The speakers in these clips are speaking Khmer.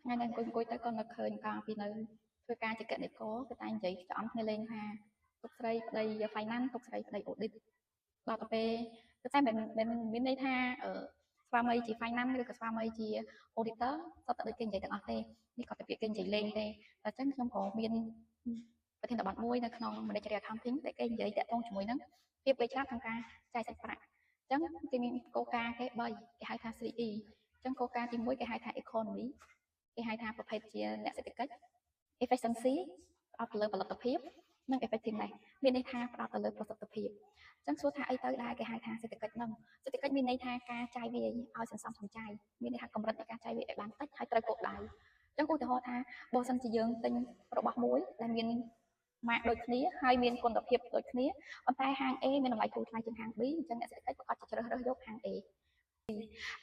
ថ្ងៃនេះអង្គុយទៅគាត់នៅឃើញកាលពីនៅធ្វើការជាគណនេយ្យករគឺតែនិយាយចំអន់គ្នាលេងថាទុកស្រីប្តី finance ទុកស្រីប្តី audit ដល់ទៅពេលគឺតែមានន័យថាស្វាមីជា finance ឬក៏ស្វាមីជា auditor សុទ្ធតែដូចគេនិយាយទាំងអស់ទេនេះគាត់តែពាក្យគេនិយាយលេងទេតែអញ្ចឹងខ្ញុំក៏មានប្រធានបទមួយនៅក្នុង managerial accounting ដែលគេនិយាយតាក់ទងជាមួយនឹងភាពវៃឆ្លាតក្នុងការចាយសាច់ប្រាក់អញ្ចឹងគេមានគោលការណ៍គេ3គេហៅថា 3E អញ្ចឹងគោលការណ៍ទី1គេហៅថា economy គេហៅថាប្រភេទជាអ្នកសេដ្ឋកិច្ច efficiency ផ្ដោតទៅលើផលិតភាពនិង effectiveness មានន័យថាផ្ដោតទៅលើប្រសិទ្ធភាពអញ្ចឹងសួរថាអីទៅដែរគេហៅថាសេដ្ឋកិច្ចហ្នឹងសេដ្ឋកិច្ចមានន័យថាការចាយវាយឲ្យសន្សំសំចៃមានន័យថាកម្រិតនៃការចាយវាយឲ្យបានតិចហើយត្រូវគោលដៅអញ្ចឹងឧទាហរណ៍ថាបើសិនជាយើងទិញរបស់មួយដែលមានម៉ាកដូចគ្នាហើយមានគុណភាពដូចគ្នាប៉ុន្តែហាង A មានតម្លៃធូរថ្លៃជាងហាង B អញ្ចឹងអ្នកសេដ្ឋកិច្ចប្រកាសជាជ្រើសរើសយកហាង A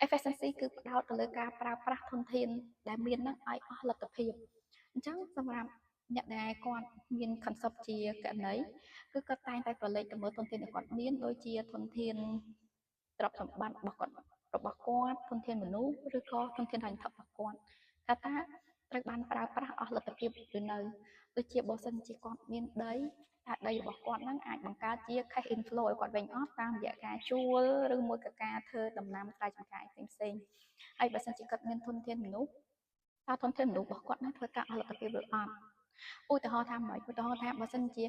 efficiency គឺផ្ដោតទៅលើការប្រើប្រាស់ធនធានដែលមាននឹងឲ្យអស់លទ្ធភាពអញ្ចឹងសម្រាប់អ្នកដែលគាត់មាន concept ជាកណីគឺគាត់តែងតែប្រឡេកទៅមើលធនធានដែលគាត់មានដូចជាធនធានទ្រព្យសម្បត្តិរបស់គាត់ធនធានមនុស្សឬក៏ធនធានហិរញ្ញវត្ថុរបស់គាត់ថាតើត្រូវបានប្រើប្រាស់អស់លទ្ធភាពឬនៅដូចជាបើសិនជាគាត់មានដីថាដីរបស់គាត់ហ្នឹងអាចបង្កើតជា cash inflow ឲ្យគាត់វិញអត់តាមរយៈការជួលឬមួយក៏ការធ្វើដំណាំស្រែចម្ការផ្សេងហើយបើសិនជាគាត់មានធនធានមនុស្សតើធនធានមនុស្សរបស់គាត់ហ្នឹងធ្វើការអស់លទ្ធភាពឬអត់ឧទាហរណ៍ថាម៉េចឧទាហរណ៍ថាបើសិនជា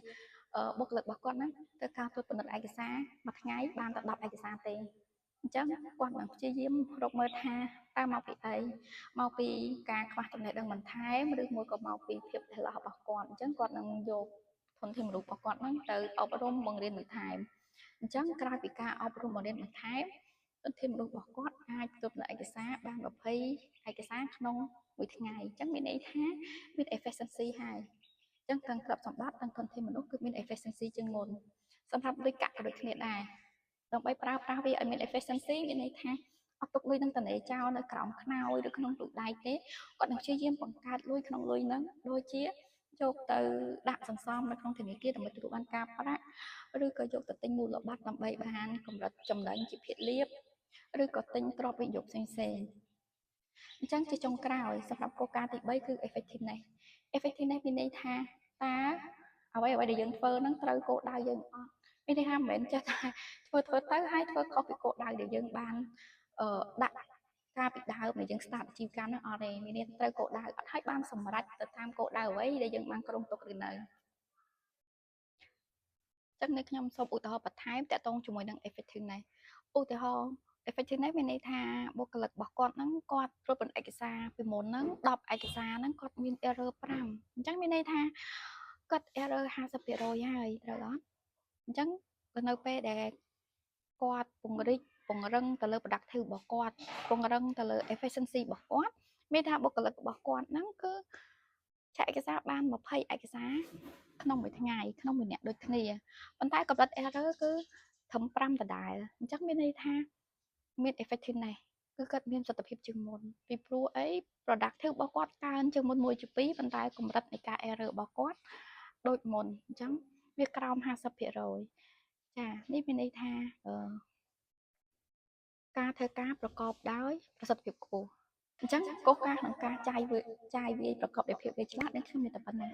បុគ្គលិករបស់គាត់ហ្នឹងធ្វើការត្រួតពិនិត្យឯកសារមួយថ្ងៃបានតែ10ឯកសារទេអញ្ចឹងគាត់នឹងព្យាយាមរកមើលថាតើមកពីអីមកពីការខ្វះចំណេះដឹងបន្ថែមឬមួយក៏មកពីភាពឆ្លាស់របស់គាត់អញ្ចឹងគាត់នឹងយកធនធានមនុស្សរបស់គាត់ហ្នឹងទៅអប់រំបង្រៀនបន្ថែមអញ្ចឹងក្រោយពីការអប់រំបង្រៀនបន្ថែមធនធានមនុស្សរបស់គាត់អាចទទួលឯកសារបាន20ឯកសារក្នុងមួយថ្ងៃអញ្ចឹងមានន័យថាមាន efficiency ហើយអញ្ចឹងទាំងទ្រព្យសម្បត្តិទាំងធនធានមនុស្សគឺមាន efficiency ជាងមុនសម្រាប់លុយកាក់ក៏ដូចគ្នាដែរដើម្បីប្រើប្រាស់វាឲ្យមាន efficiency មានន័យថាអត់ទុកលុយនឹងតនេចោលនៅក្រោមខ្នើយឬក្នុងទូដៃទេគាត់នឹងព្យាយាមបង្កើតលុយក្នុងលុយហ្នឹងដូចជាយកទៅដាក់សន្សំនៅក្នុងធនាគារដើម្បីទទួលបានការប្រាក់ឬក៏យកទៅទិញមូលបត្រដើម្បីបានកម្រិតចំណេញជាភាគលាភឬក៏ទិញទ្រព្យវិនិយោគផ្សេងអញ្ចឹងជាចុងក្រោយសម្រាប់គោលការណ៍ទី3គឺ effectiveness មានន័យថាតើអ្វីដែលយើងធ្វើហ្នឹងត្រូវគោលដៅយើងអត់មានន័យថាមិនមែនចេះតែធ្វើទៅហើយធ្វើខុសពីគោលដៅដែលយើងបានដាក់ការពីដើមដែលយើង start អាជីវកម្មហ្នឹងអត់ទេមានន័យត្រូវគោលដៅអត់ហើយបានសម្រេចទៅតាមគោលដៅអ្វីដែលយើងបានគ្រោងទុកឬនៅចឹងនៅខ្ញុំសូមឧទាហរណ៍បន្ថែមតាក់ទងជាមួយនឹង effectiveness ឧទាហរណ៍ effectiveness មានន័យថាបុគ្គលិករបស់គាត់ហ្នឹងគាត់ត្រួតពិនិត្យឯកសារពីមុនហ្នឹង10ឯកសារហ្នឹងគាត់មាន error 5អញ្ចឹងមានន័យថាគាត់ error 50%ហើយត្រូវអត់អញ្ចឹងនៅពេលដែលគាត់ពង្រឹងទៅលើ productive របស់គាត់ពង្រឹងទៅលើ efficiency របស់គាត់មានថាបុគ្គលិករបស់គាត់ហ្នឹងគឺឆែកឯកសារបាន20ឯកសារក្នុងមួយថ្ងៃក្នុងមួយអ្នកដូចគ្នាប៉ុន្តែកម្រិត error គឺត្រឹម5ដដែលអញ្ចឹងមានន័យថាមាន effectiveness គឺគាត់មានប្រសិទ្ធភាពជាងមុនពីព្រោះអី productive របស់គាត់កើនជាងមុន1 ពី 2ប៉ុន្តែកម្រិតនៃការ error របស់គាត់ដូចមុនអញ្ចឹងវាក្រោម 50% ចានេះមានន័យថាការធ្វើការប្រកបដោយប្រសិទ្ធភាពខ្ពស់អញ្ចឹងគោលការណ៍ក្នុងការចាយវាយប្រកបដោយភាពវៃឆ្លាតនេះខ្ញុំមានតែប៉ុណ្្នឹង